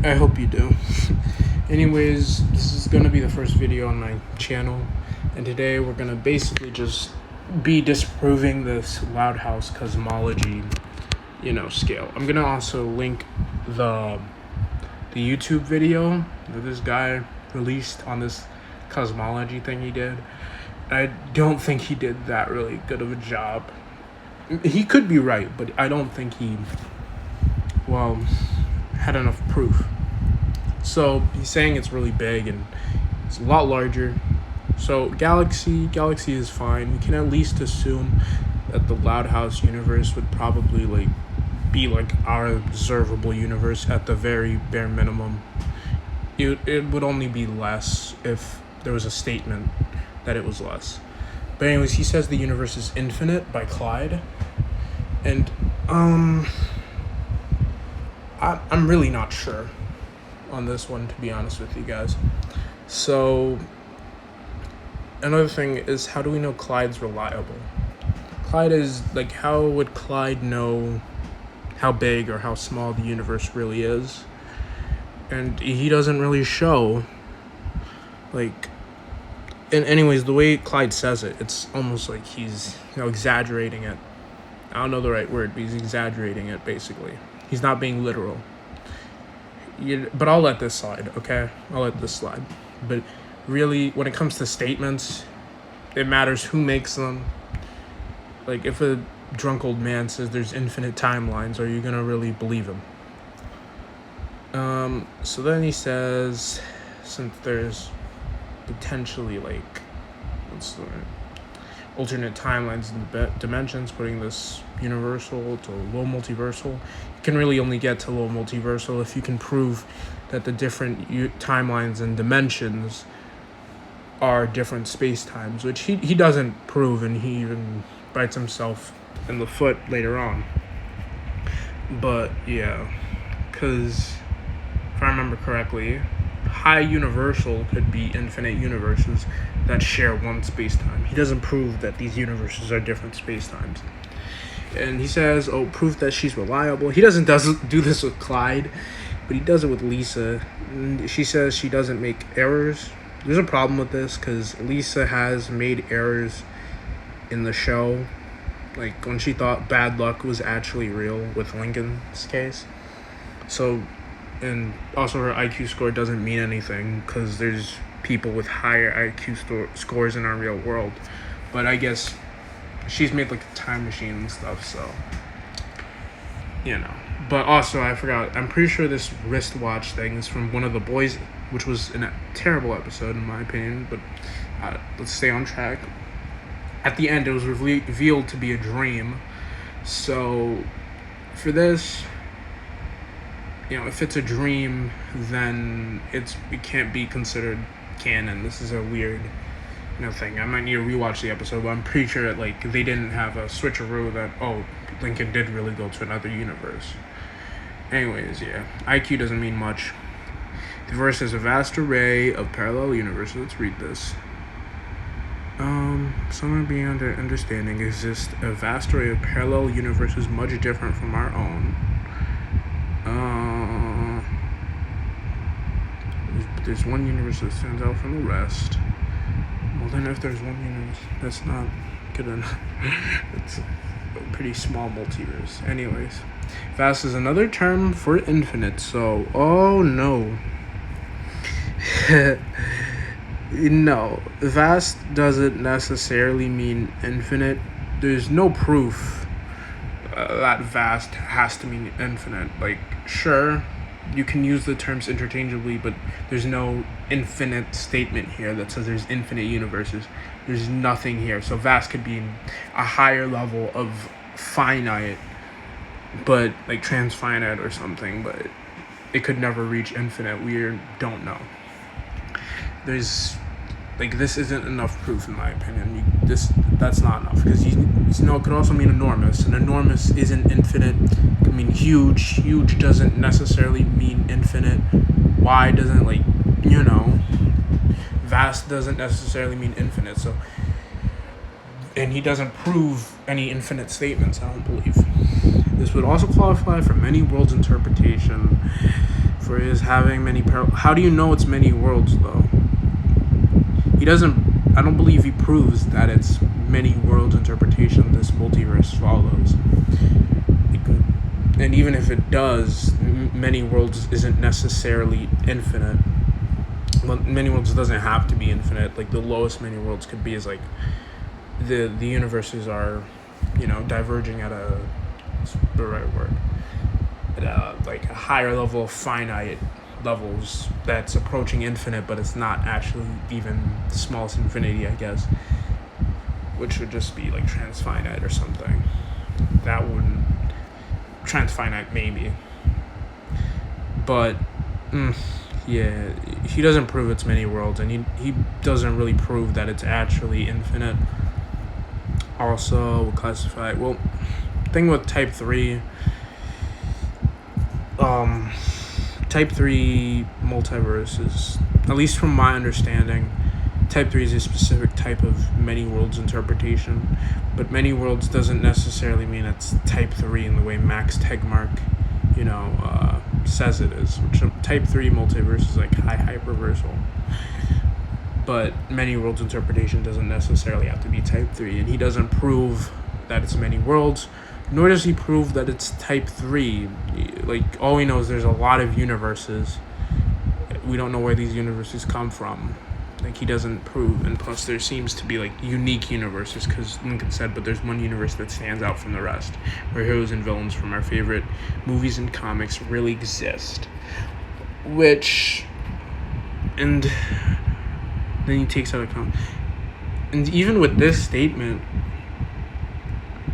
I hope you do. Anyways, this is gonna be the first video on my channel, and today we're gonna basically just be disproving this House Cosmology, scale. I'm gonna also link the YouTube video that this guy released on this cosmology thing he did. I don't think he did that really good of a job. He could be right, but I don't think he, had enough proof. So he's saying it's really big and it's a lot larger. So galaxy is fine. We can at least assume that the Loud House universe would probably be like our observable universe at the very bare minimum. It would only be less if there was a statement that it was less. But anyways, he says the universe is infinite by Clyde. And I'm really not sure on this one, to be honest with you guys. So another thing is, how do we know Clyde's reliable? Clyde is how would Clyde know how big or how small the universe really is? And he doesn't really show. And anyways, the way Clyde says it, it's almost like he's exaggerating it. I don't know the right word, but he's exaggerating it basically. He's not being literal. But I'll let this slide, okay? I'll let this slide. But really, when it comes to statements, it matters who makes them. If a drunk old man says there's infinite timelines, are you gonna really believe him? So then he says, since there's potentially alternate timelines and dimensions, putting this universal to low multiversal, you can really only get to low multiversal if you can prove that the different timelines and dimensions are different space-times, which he doesn't prove, and he even bites himself in the foot later on. But yeah, because if I remember correctly, high universal could be infinite universes that share one space-time. He doesn't prove that these universes are different space-times. And he says, proof that she's reliable. He doesn't do this with Clyde, but he does it with Lisa. She says she doesn't make errors. There's a problem with this because Lisa has made errors in the show. When she thought bad luck was actually real with Lincoln's case. So, and also her IQ score doesn't mean anything because there's people with higher IQ scores in our real world. But I guess she's made a time machine and stuff, so But also, I forgot, I'm pretty sure this wristwatch thing is from One of the Boys, which was a terrible episode in my opinion, but let's stay on track. At the end, it was revealed to be a dream. So for this, if it's a dream, then it can't be considered canon. This is a weird thing. I might need to rewatch the episode, but I'm pretty sure that they didn't have a switcheroo that Lincoln did really go to another universe. Anyways, yeah, IQ doesn't mean much. The verse is a vast array of parallel universes. Let's read this. Somewhere beyond our understanding exists a vast array of parallel universes much different from our own. There's one universe that stands out from the rest. Well, then if there's one universe, that's not good enough. It's a pretty small multiverse. Anyways, vast is another term for infinite, so, oh no. No, vast doesn't necessarily mean infinite. There's no proof that vast has to mean infinite. Sure, you can use the terms interchangeably, but there's no infinite statement here that says there's infinite universes. There's nothing here. So vast could be a higher level of finite, but transfinite or something, but it could never reach infinite. We don't know. There's this isn't enough proof in my opinion. That's not enough, because it could also mean enormous, and enormous isn't infinite. It could mean huge. Huge doesn't necessarily mean infinite. Wide doesn't vast doesn't necessarily mean infinite. So, and he doesn't prove any infinite statements, I don't believe. This would also qualify for many worlds interpretation for his having many how do you know it's many worlds though? He doesn't. I don't believe he proves that it's many worlds interpretation this multiverse follows. And even if it does, many worlds isn't necessarily infinite. Well, many worlds doesn't have to be infinite. Like the lowest many worlds could be is like the universes are, diverging at what's the right word? At like a higher level of finite levels that's approaching infinite, but it's not actually even the smallest infinity, I guess, which would just be like transfinite or something. That wouldn't transfinite maybe, but yeah, he doesn't prove it's many worlds, and he doesn't really prove that it's actually infinite. Also, we'll classify thing with type 3 type 3 multiverses, at least from my understanding, type 3 is a specific type of many worlds interpretation, but many worlds doesn't necessarily mean it's type 3 in the way Max Tegmark says it is, which type 3 multiverse is like high hyperversal, but many worlds interpretation doesn't necessarily have to be type 3, and he doesn't prove that it's many worlds, nor does he prove that it's type 3. Like, all we know is there's a lot of universes. We don't know where these universes come from. Like, he doesn't prove, and plus there seems to be like unique universes, because Lincoln said, but there's one universe that stands out from the rest, where heroes and villains from our favorite movies and comics really exist. And then he takes out account, and even with this statement,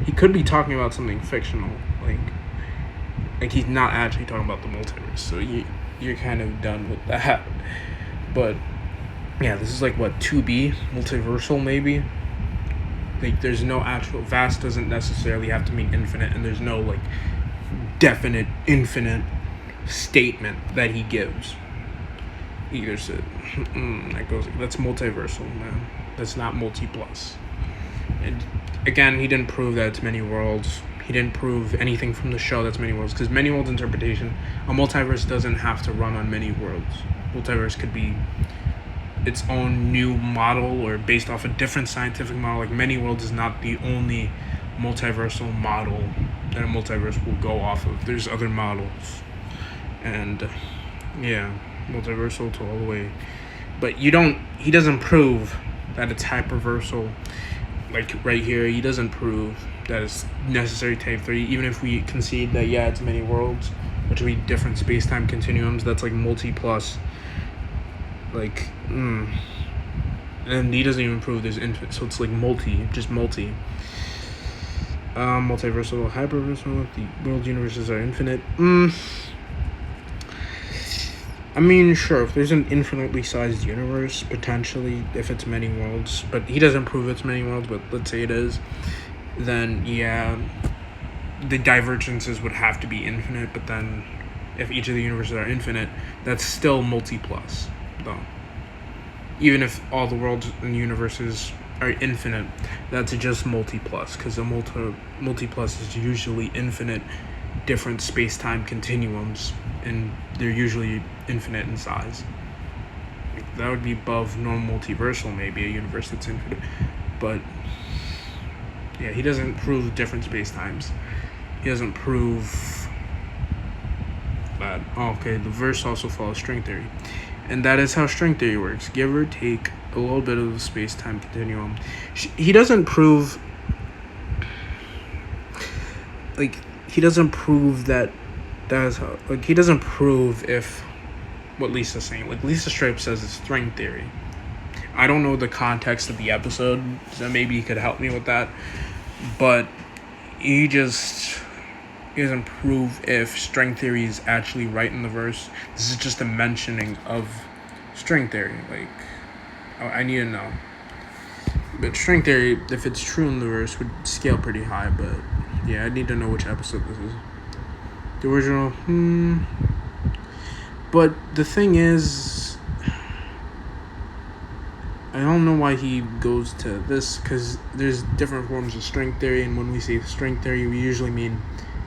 he could be talking about something fictional, like he's not actually talking about the multiverse, so you're kind of done with that. But yeah, this is like what, 2B multiversal maybe. Like, there's no actual, vast doesn't necessarily have to mean infinite, and there's no like definite infinite statement that he gives. Either said that goes, that's multiversal, man. That's not multi plus. And again, he didn't prove that it's many worlds. He didn't prove anything from the show that's many worlds, because many worlds interpretation, a multiverse doesn't have to run on many worlds. Multiverse could be its own new model or based off a different scientific model. Like, many worlds is not the only multiversal model that a multiverse will go off of. There's other models, and yeah, multiversal to all the way. But he doesn't prove that it's hyperversal. Like right here, he doesn't prove that it's necessary type 3, even if we concede that, yeah, it's many worlds, which would be different space-time continuums. That's like multi-plus. Like, and he doesn't even prove there's infinite, so it's like just multi. Multiversal, hyperversal, the world universes are infinite. I mean, sure, if there's an infinitely sized universe, potentially, if it's many worlds, but he doesn't prove it's many worlds, but let's say it is, then yeah, the divergences would have to be infinite, but then if each of the universes are infinite, that's still multi-plus, though. Even if all the worlds and universes are infinite, that's just multi-plus, because a multi-plus is usually infinite different space-time continuums, and they're usually infinite in size. That would be above normal multiversal, maybe a universe that's infinite, but yeah, he doesn't prove different space-times. He doesn't prove that, the verse also follows string theory, and that is how string theory works, give or take a little bit of the space-time continuum. He doesn't prove, he doesn't prove that is how, he doesn't prove if what Lisa's saying. Like, Lisa straight up says it's string theory. I don't know the context of the episode, so maybe he could help me with that, but he doesn't prove if string theory is actually right in the verse. This is just a mentioning of string theory. Like, I need to know. But string theory, if it's true in the verse, would scale pretty high, but yeah, I need to know which episode this is. The original, But the thing is, I don't know why he goes to this, because there's different forms of string theory, and when we say string theory, we usually mean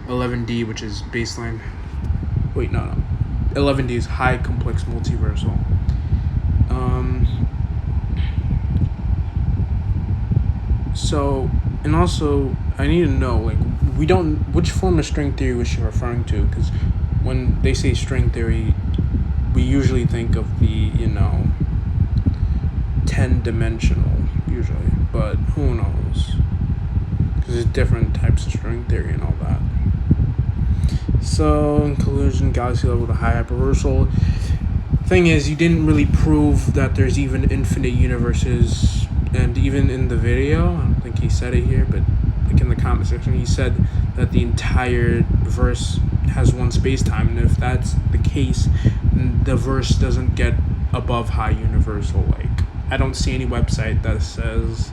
11D, which is baseline. Wait, no. 11 days high complex multiversal. So, and also, I need to know, like, which form of string theory was she referring to? Because when they say string theory, we usually think of the, 10-dimensional, usually. But who knows? Because there's different types of string theory and all that. So, in collision, galaxy level to high hyperversal. Thing is, you didn't really prove that there's even infinite universes, and even in the video, I don't think he said it here, but like in the comment section, he said that the entire verse has one space-time, and if that's the case, the verse doesn't get above high universal. Like, I don't see any website that says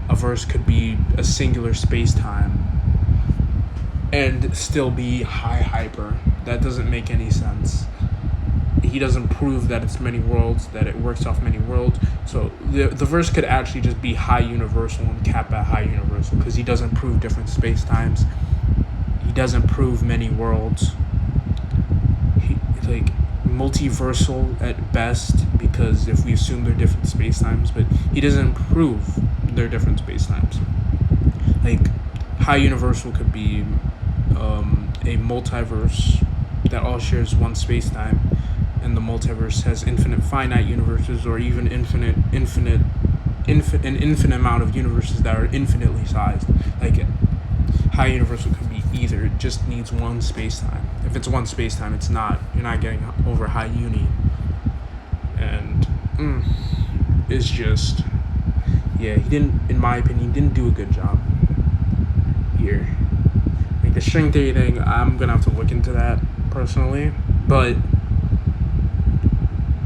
a verse could be a singular space-time and still be high hyper. That doesn't make any sense. He doesn't prove that it's many worlds, that it works off many worlds. So the verse could actually just be high universal and cap at high universal, because he doesn't prove different space times. He doesn't prove many worlds. He, like, multiversal at best, because if we assume they're different space times, but he doesn't prove they're different space times. Like, high universal could be a multiverse that all shares one space time, and the multiverse has infinite finite universes, or even an infinite amount of universes that are infinitely sized. Like, high universal could be either. It just needs one space-time. If it's one space-time, you're not getting over high uni. And it's just, yeah, he didn't, in my opinion, he didn't do a good job here. Like, the string theory thing, I'm gonna have to look into that personally, but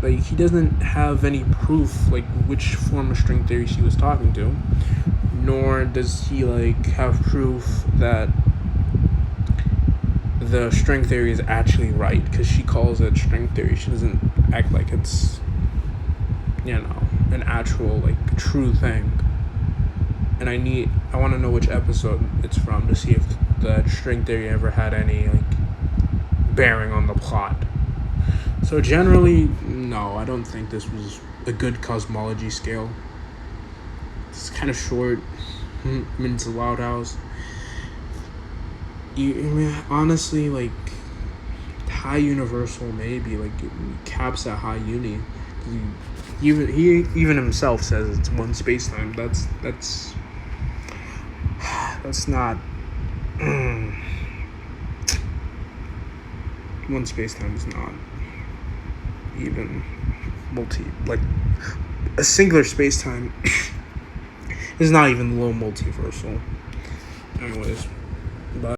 like, he doesn't have any proof, like, which form of string theory she was talking to, nor does he, like, have proof that the string theory is actually right, because she calls it string theory. She doesn't act like it's, an actual, like, true thing. And I want to know which episode it's from to see if the string theory ever had any, like, bearing on the plot. So generally, no, I don't think this was a good cosmology scale. It's kind of short. It's a Loud House. Honestly, like, high universal maybe, like, it caps at high uni. He even himself says it's one space-time. That's not one space-time is not even like, a singular space-time is not even low multiversal. Anyways, bye.